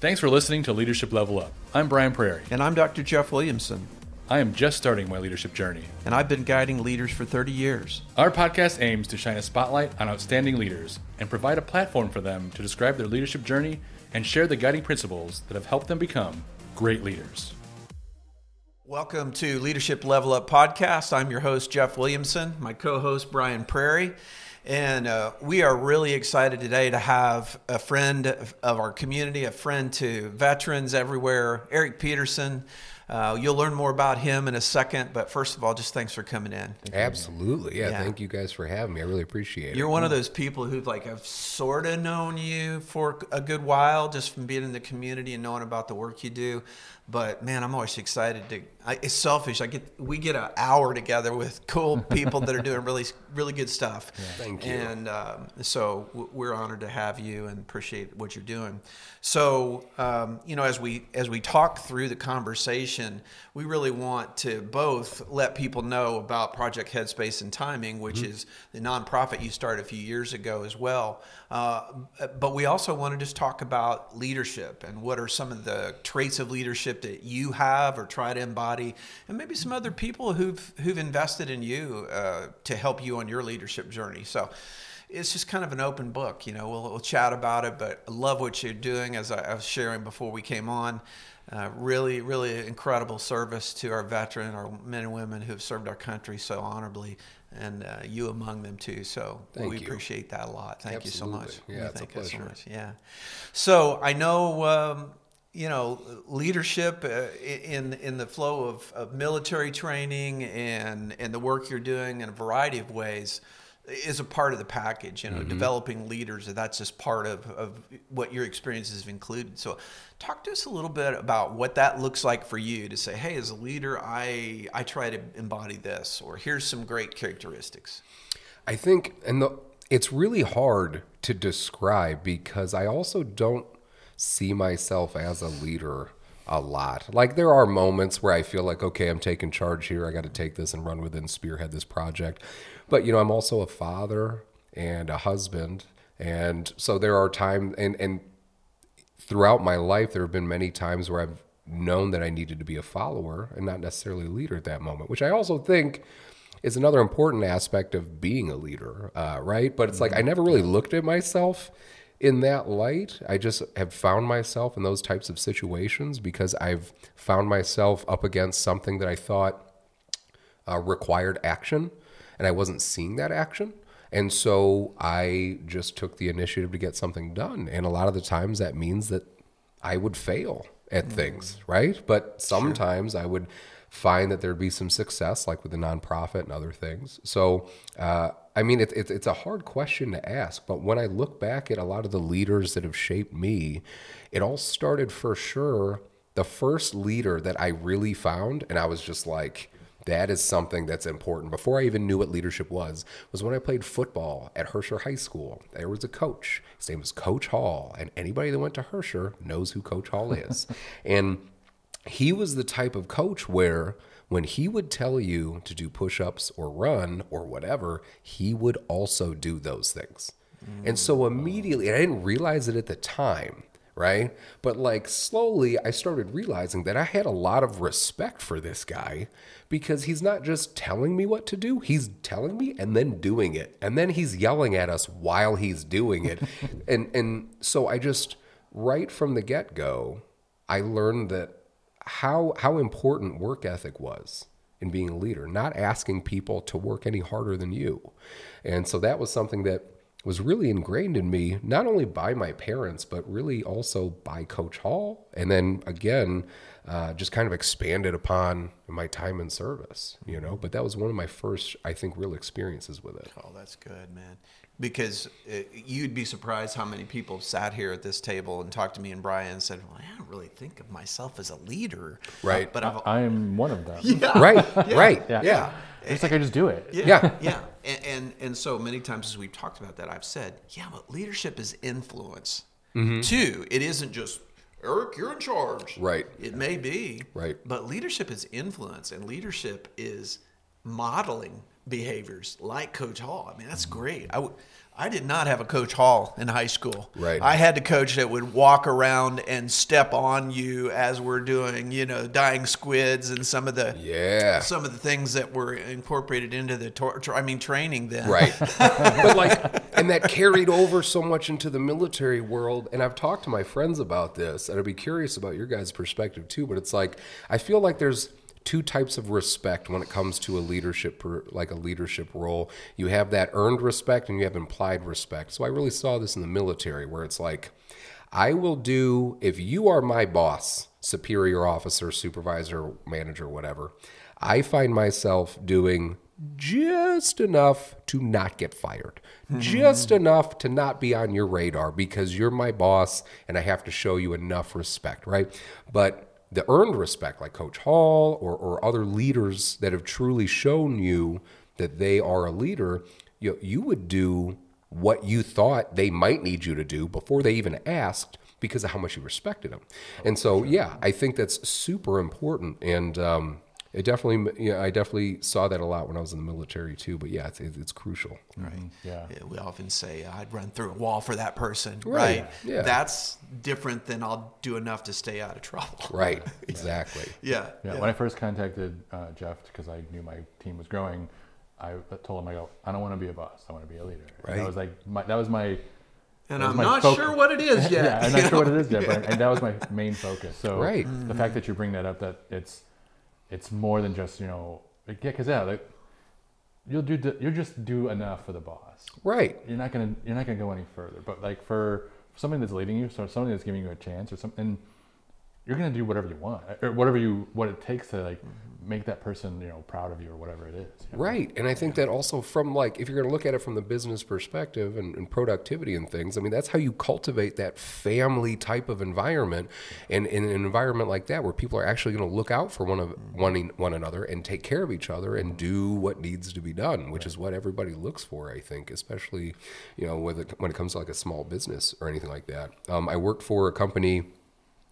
Thanks for listening to Leadership Level Up. I'm Brian Prairie. And I'm Dr. Jeff Williamson. I am just starting my leadership journey. And I've been guiding leaders for 30 years. Our podcast aims to shine a spotlight on outstanding leaders and provide a platform for them to describe their leadership journey and share the guiding principles that have helped them become great leaders. Welcome to Leadership Level Up Podcast. I'm your host, Jeff Williamson, my co-host, Brian Prairie. And we are really excited today to have a friend of our community, a friend to veterans everywhere, Eric Peterson. You'll learn more about him in a second, but first of all, just thanks for coming in. Absolutely. Yeah, thank you guys for having me. I really appreciate it. You're one of those people who have sort of known you for a good while, just from being in the community and knowing about the work you do. But man, I'm always excited it's selfish. We get an hour together with cool people that are doing really good stuff. Yeah. Thank you. And so we're honored to have you and appreciate what you're doing. So as we talk through the conversation, we really want to both let people know about Project Headspace and Timing, which is the nonprofit you started a few years ago as well. But we also want to just talk about leadership and what are some of the traits of leadership that you have or try to embody, and maybe some other people who've invested in you to help you on your leadership journey. So it's just kind of an open book. We'll chat about it, but I love what you're doing. As I was sharing before we came on, really, really incredible service to our our men and women who have served our country so honorably, and you among them too. So we appreciate that a lot. Thank you so much. Yeah, it's a pleasure. Yeah. So I know, leadership in the flow of military training and the work you're doing in a variety of ways is a part of the package. Developing leaders, that's just part of what your experiences have included. So talk to us a little bit about what that looks like for you to say, hey, as a leader, I try to embody this, or here's some great characteristics. I think, it's really hard to describe because I also don't see myself as a leader a lot. There are moments where I feel like, okay, I'm taking charge here. I got to take this and run with it and spearhead this project. But, I'm also a father and a husband. And so there are times, and throughout my life, there have been many times where I've known that I needed to be a follower and not necessarily a leader at that moment, which I also think is another important aspect of being a leader, right? But it's I never really looked at myself in that light. I just have found myself in those types of situations because I've found myself up against something that I thought required action, and I wasn't seeing that action. And so I just took the initiative to get something done. And a lot of the times that means that I would fail at things, right? But sometimes I would find that there'd be some success, like with the nonprofit and other things. So, it's a hard question to ask, but when I look back at a lot of the leaders that have shaped me, it all started for sure. The first leader that I really found, and I was just like, that is something that's important. Before I even knew what leadership was when I played football at Herscher High School. There was a coach. His name was Coach Hall, and anybody that went to Herscher knows who Coach Hall is. And he was the type of coach where when he would tell you to do push-ups or run or whatever, he would also do those things. And so immediately, and I didn't realize it at the time, right? But slowly I started realizing that I had a lot of respect for this guy because he's not just telling me what to do, he's telling me and then doing it. And then he's yelling at us while he's doing it. and so I just, right from the get-go, I learned that how important work ethic was in being a leader, not asking people to work any harder than you. And so that was something that was really ingrained in me, not only by my parents, but really also by Coach Hall. And then again, just kind of expanded upon my time in service, but that was one of my first, I think, real experiences with it. Oh, that's good, man. Because you'd be surprised how many people sat here at this table and talked to me and Brian and said, well, I don't really think of myself as a leader. But I'm one of them. Yeah. Right. Yeah. It's I just do it. Yeah. And so many times as we've talked about that, I've said, but leadership is influence. Too. It isn't just, Eric, you're in charge. Right. It may be. Right. But leadership is influence, and leadership is modeling behaviors like Coach Hall. I mean, that's great. I did not have a Coach Hall in high school. Right. I had a coach that would walk around and step on you as we're doing, dying squids and some of the things that were incorporated into the training then. Right. But and that carried over so much into the military world. And I've talked to my friends about this, and I'd be curious about your guys' perspective too. But it's like, I feel like there's two types of respect when it comes to a leadership role. You have that earned respect and you have implied respect. So I really saw this in the military, where it's like, I will do, if you are my boss, superior officer, supervisor, manager, whatever, I find myself doing just enough to not get fired, just enough to not be on your radar, because you're my boss and I have to show you enough respect, right? But the earned respect, like Coach Hall or other leaders that have truly shown you that they are a leader, you would do what you thought they might need you to do before they even asked, because of how much you respected them. And so, I think that's super important. And I definitely saw that a lot when I was in the military too. But it's crucial. Right. Yeah. We often say, I'd run through a wall for that person. Right. Right. Yeah. That's different than I'll do enough to stay out of trouble. Right. Exactly. Yeah. When I first contacted Jeff, because I knew my team was growing, I told him, I don't want to be a boss. I want to be a leader. Right. And that was like And I'm not sure what it is yet. I'm not sure what it is yet, and that was my main focus. So the fact that you bring that up, that it's more than just, because you'll just do enough for the boss. Right. You're not gonna go any further. But like for something that's leading you, so something that's giving you a chance or something, you're gonna do whatever you want, or what it takes to make that person proud of you, or whatever it is. Right. And I think that also from if you're going to look at it from the business perspective and productivity and things, I mean, that's how you cultivate that family type of environment. And in an environment like that, where people are actually going to look out for one another and take care of each other and do what needs to be done, which is what everybody looks for, I think, especially, when it comes to a small business or anything like that. I worked for a company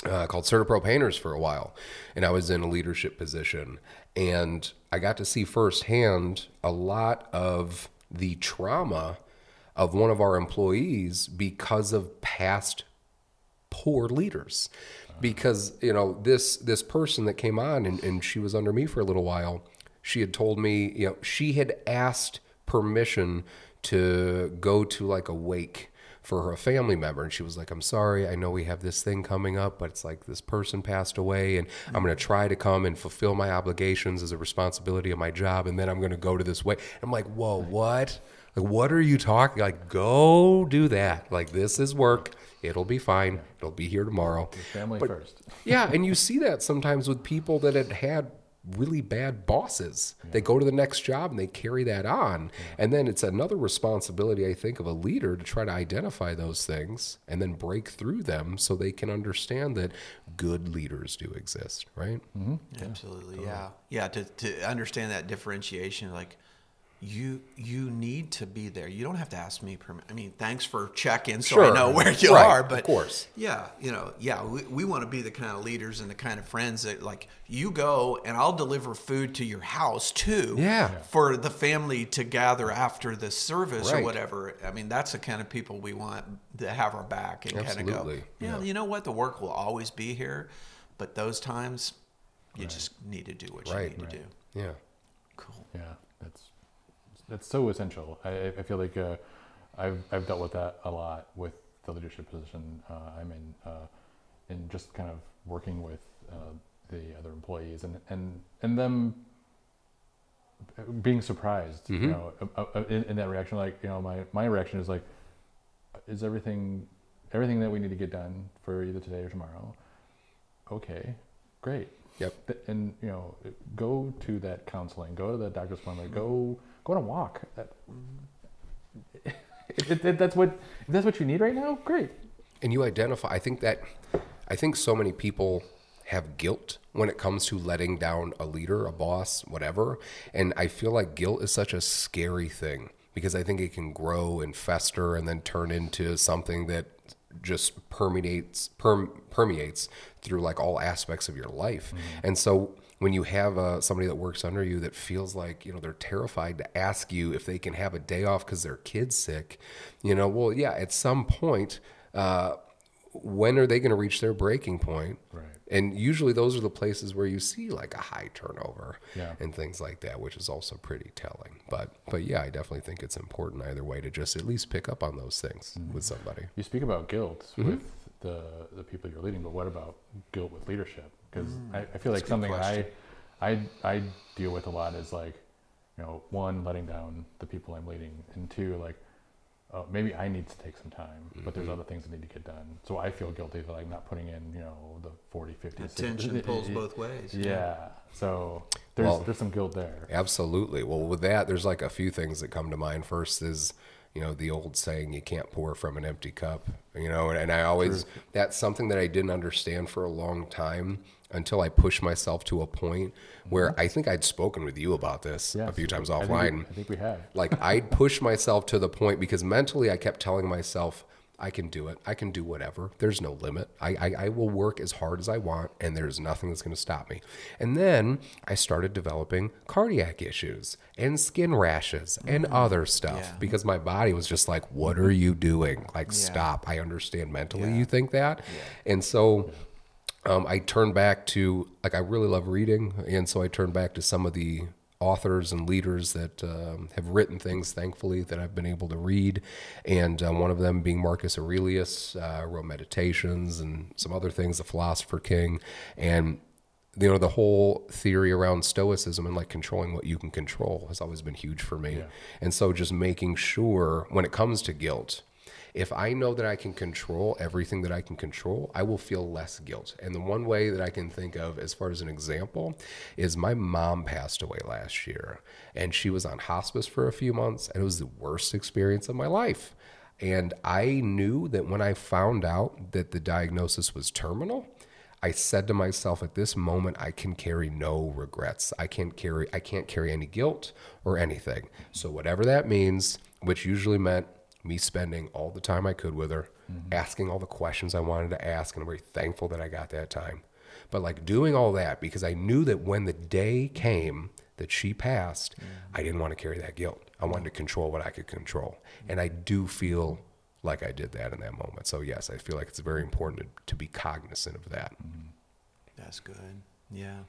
called CertaPro Painters for a while, and I was in a leadership position, and I got to see firsthand a lot of the trauma of one of our employees because of past poor leaders. Because this person that came on and she was under me for a little while, she had told me she had asked permission to go to a wake for a family member, and she was like, I'm sorry, I know we have this thing coming up, but it's this person passed away, and I'm going to try to come and fulfill my obligations as a responsibility of my job, and then I'm going to go to this way. I'm like, whoa, what? What are you talking? Go do that. This is work. It'll be fine. It'll be here tomorrow. Family first. Yeah, and you see that sometimes with people that had really bad bosses. They go to the next job and they carry that on. And then it's another responsibility, I think, of a leader to try to identify those things and then break through them so they can understand that good leaders do exist, right? Mm-hmm. Absolutely, yeah. Yeah, to understand that differentiation, you need to be there. You don't have to ask me permission. I mean, thanks for checking so I know where you are. But of course. Yeah, we want to be the kind of leaders and the kind of friends that you go and I'll deliver food to your house too. Yeah. For the family to gather after the service or Right. whatever. I mean, that's the kind of people we want to have our back and kind of go, you know what, the work will always be here, but those times you just need to do what you need to do. Yeah. Cool. Yeah, that's so essential. I feel like I've dealt with that a lot with the leadership position I'm in just kind of working with the other employees and them being surprised, in that reaction. My reaction is is everything that we need to get done for either today or tomorrow? Okay, great. Yep. And go to that counseling, go to the doctor's appointment, go on a walk. If that's what you need right now, great. And you identify, I think so many people have guilt when it comes to letting down a leader, a boss, whatever. And I feel like guilt is such a scary thing because I think it can grow and fester and then turn into something that just permeates through like all aspects of your life. And so when you have somebody that works under you that feels like, you know, they're terrified to ask you if they can have a day off because their kid's sick, you know, well, yeah, at some point, when are they going to reach their breaking point? Right. And usually those are the places where you see like a high turnover Yeah. and things like that, which is also pretty telling. But yeah, I definitely think it's important either way to just at least pick up on those things with somebody. You speak about guilt with the people you're leading, but what about guilt with leadership? Because I feel like something I deal with a lot is like, you know, one, letting down the people I'm leading, and two, like, maybe I need to take some time, but there's other things that need to get done. So I feel guilty that I'm not putting in, you know, the 40, 50, Attention pulls both ways. Yeah. So there's some guilt there. Absolutely. Well, with that, there's like a few things that come to mind. First is, you know, the old saying, you can't pour from an empty cup, you know, and I always, that's something that I didn't understand for a long time until I pushed myself to a point where I think I'd spoken with you about this a few times offline. I think we have. Like I'd push myself to the point because mentally I kept telling myself, I can do it. I can do whatever. There's no limit. I will work as hard as I want, and there's nothing that's going to stop me. And then I started developing cardiac issues and skin rashes and other stuff because my body was just like, what are you doing? Like, stop. I understand mentally you think that. And so I turned back to, like, I really love reading, and so I turned back to some of the authors and leaders that have written things, thankfully, that I've been able to read. And one of them being Marcus Aurelius, wrote Meditations and some other things, The Philosopher King. And, you know, the whole theory around Stoicism and like controlling what you can control has always been huge for me. And so just making sure when it comes to guilt, if I know that I can control everything that I can control, I will feel less guilt. And the one way that I can think of as far as an example is my mom passed away last year, and she was on hospice for a few months, and it was the worst experience of my life. And I knew that when I found out that the diagnosis was terminal, I said to myself, at this moment, I can carry no regrets. I can't carry any guilt or anything. So whatever that means, which usually meant me spending all the time I could with her, asking all the questions I wanted to ask, and I'm very thankful that I got that time. But like doing all that because I knew that when the day came that she passed, I didn't want to carry that guilt. I wanted to control what I could control. And I do feel like I did that in that moment. So yes, I feel like it's very important to be cognizant of that. That's good. Yeah.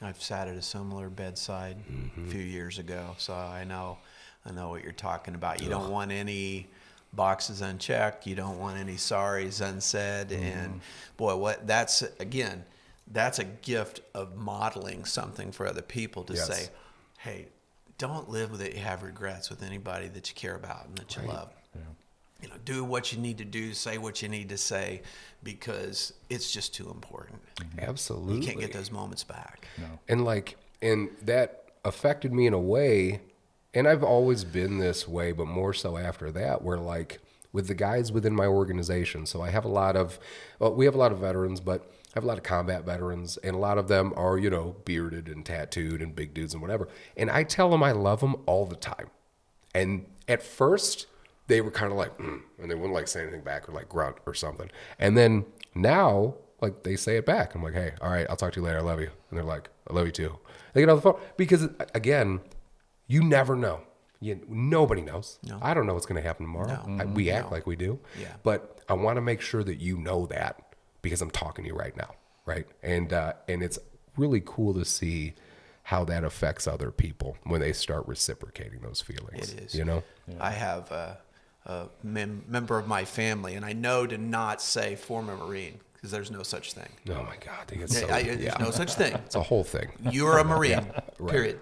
I've sat at a similar bedside a few years ago, so I know what you're talking about. You don't want any boxes unchecked. You don't want any sorries unsaid. And boy, that's a gift of modeling something for other people to say, hey, don't live with it. You have regrets with anybody that you care about and that you love. Yeah. You know, do what you need to do, say what you need to say, because it's just too important. Absolutely. You can't get those moments back. No. And that affected me in a way. And I've always been this way, but more so after that, where like with the guys within my organization. So I have we have a lot of veterans, but I have a lot of combat veterans, and a lot of them are, you know, bearded and tattooed and big dudes and whatever. And I tell them I love them all the time. And at first they were kind of like, and they wouldn't like say anything back or like grunt or something. And then now, like they say it back. I'm like, hey, all right, I'll talk to you later. I love you. And they're like, I love you too. They get off the phone because again, you never know. Nobody knows. No. I don't know what's going to happen tomorrow. No. We act like we do. Yeah. But I want to make sure that you know that because I'm talking to you right now, right? And it's really cool to see how that affects other people when they start reciprocating those feelings. It is. You know? Yeah. I have a member of my family, and I know to not say former Marine, because there's no such thing. Oh my God, there's no such thing. It's a whole thing. You're a Marine, period.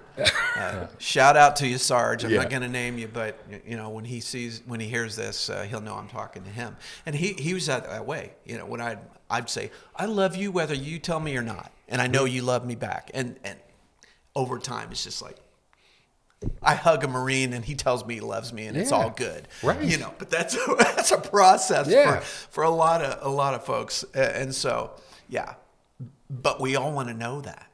Shout out to you, Sarge. I'm not going to name you, but you know when he hears this, he'll know I'm talking to him. And he was that way. You know, when I'd say, I love you whether you tell me or not, and I know you love me back. And over time, it's just like, I hug a Marine and he tells me he loves me and it's all good, right? You know, but that's a process for a lot of folks, and so but we all want to know that.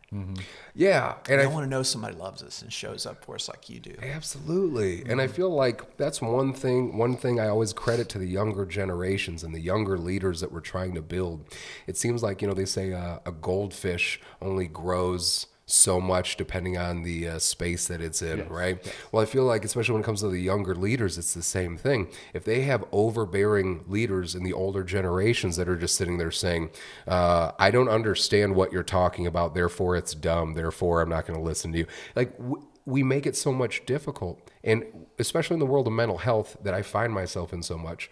Yeah. And I want to know somebody loves us and shows up for us like you do. Absolutely. And I feel like that's one thing I always credit to the younger generations and the younger leaders that we're trying to build. It seems like, they say a goldfish only grows so much depending on the space that it's in, right? Yes. Well, I feel like, especially when it comes to the younger leaders, it's the same thing. If they have overbearing leaders in the older generations that are just sitting there saying, I don't understand what you're talking about, therefore it's dumb, therefore I'm not going to listen to you. Like, we make it so much difficult. And especially in the world of mental health that I find myself in so much,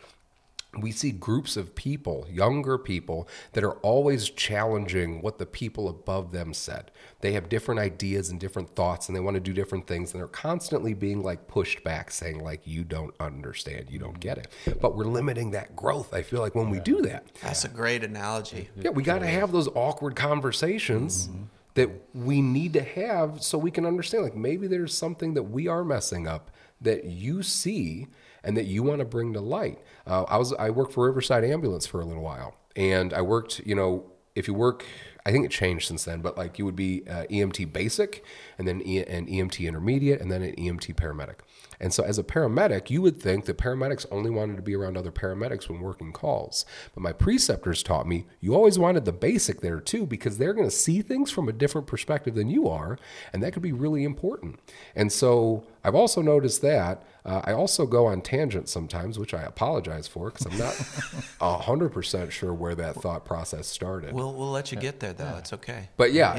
we see groups of people, younger people, that are always challenging what the people above them said. They have different ideas and different thoughts, and they want to do different things, and they're constantly being like pushed back, saying like, you don't understand, you don't get it. But we're limiting that growth, I feel like, when we do that. That's a great analogy. Yeah, we got to have those awkward conversations that we need to have so we can understand, like, maybe there's something that we are messing up that you see and that you want to bring to light. I worked for Riverside Ambulance for a little while, and I worked, if you work, I think it changed since then, but like you would be EMT basic, and then an EMT intermediate, and then an EMT paramedic. And so as a paramedic, you would think that paramedics only wanted to be around other paramedics when working calls. But my preceptors taught me you always wanted the basic there too, because they're going to see things from a different perspective than you are, and that could be really important. And so I've also noticed that I also go on tangents sometimes, which I apologize for because I'm not 100% sure where that thought process started. We'll let you get there, though. It's okay. But yeah.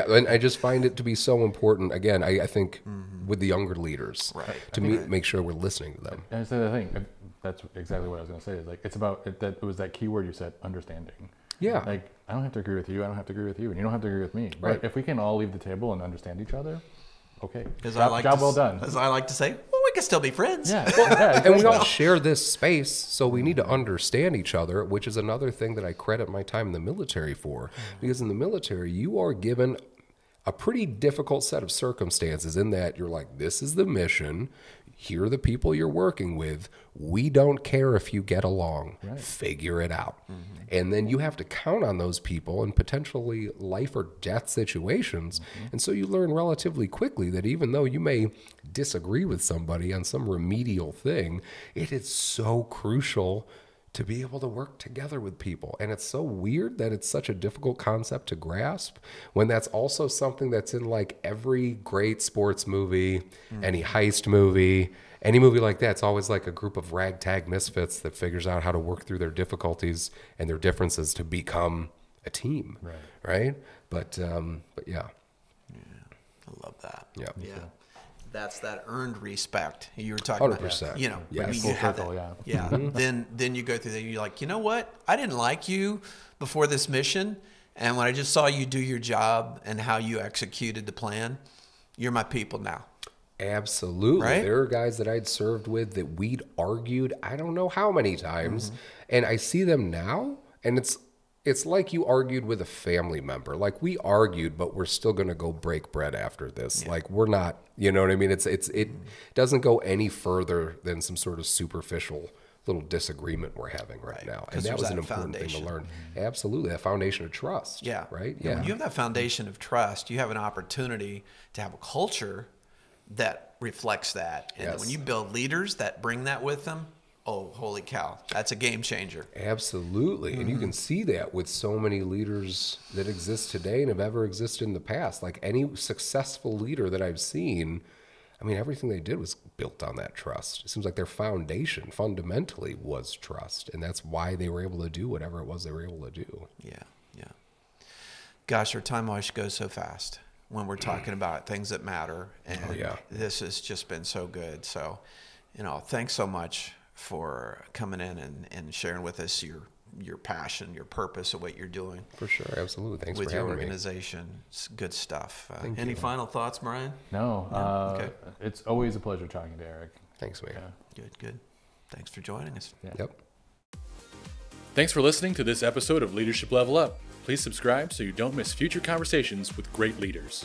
And I just find it to be so important, again, I think, with the younger leaders, to make sure we're listening to them. And I said the thing, that's exactly what I was going to say. Is like, it's about, it was that key word you said, understanding. Yeah. Like, I don't have to agree with you, I don't have to agree with you, and you don't have to agree with me. Right. But if we can all leave the table and understand each other, okay. Job well done. As I like to say, well, we can still be friends. Yeah. Exactly. And we all share this space, so we need to understand each other, which is another thing that I credit my time in the military for. Because in the military, you are given a pretty difficult set of circumstances in that you're like, this is the mission. Here are the people you're working with. We don't care if you get along. Right. Figure it out. And then you have to count on those people in potentially life or death situations. And so you learn relatively quickly that even though you may disagree with somebody on some remedial thing, it is so crucial to be able to work together with people. And it's so weird that it's such a difficult concept to grasp when that's also something that's in like every great sports movie, any heist movie, any movie like that. It's always like a group of ragtag misfits that figures out how to work through their difficulties and their differences to become a team. Right? But yeah. Yeah, I love that. Yeah. That's that earned respect you were talking 100%. about. Yes. You have that. Yeah. Then you go through that. You're like, you know what? I didn't like you before this mission, and when I just saw you do your job and how you executed the plan, you're my people now. Absolutely. Right? There are guys that I'd served with that we'd argued I don't know how many times, and I see them now, and it's like you argued with a family member. Like, we argued, but we're still going to go break bread after this. Yeah. Like, we're not, you know what I mean? It doesn't go any further than some sort of superficial little disagreement we're having right now. And that was an important thing to learn. Absolutely. That foundation of trust. Yeah. Right? Yeah. When you have that foundation of trust, you have an opportunity to have a culture that reflects that. And when you build leaders that bring that with them, oh, holy cow, that's a game changer. Absolutely. And you can see that with so many leaders that exist today and have ever existed in the past. Like, any successful leader that I've seen, I mean, everything they did was built on that trust. It seems like their foundation fundamentally was trust. And that's why they were able to do whatever it was they were able to do. Yeah. Gosh, our time always goes so fast when we're talking about things that matter. And this has just been so good. So, thanks so much for coming in and sharing with us your passion, your purpose of what you're doing. For sure, absolutely. Thanks for having me. With your organization. It's good stuff. Any final thoughts, Brian? No. Okay. It's always a pleasure talking to Eric. Thanks, man. Good. Thanks for joining us. Yep. Thanks for listening to this episode of Leadership Level Up. Please subscribe so you don't miss future conversations with great leaders.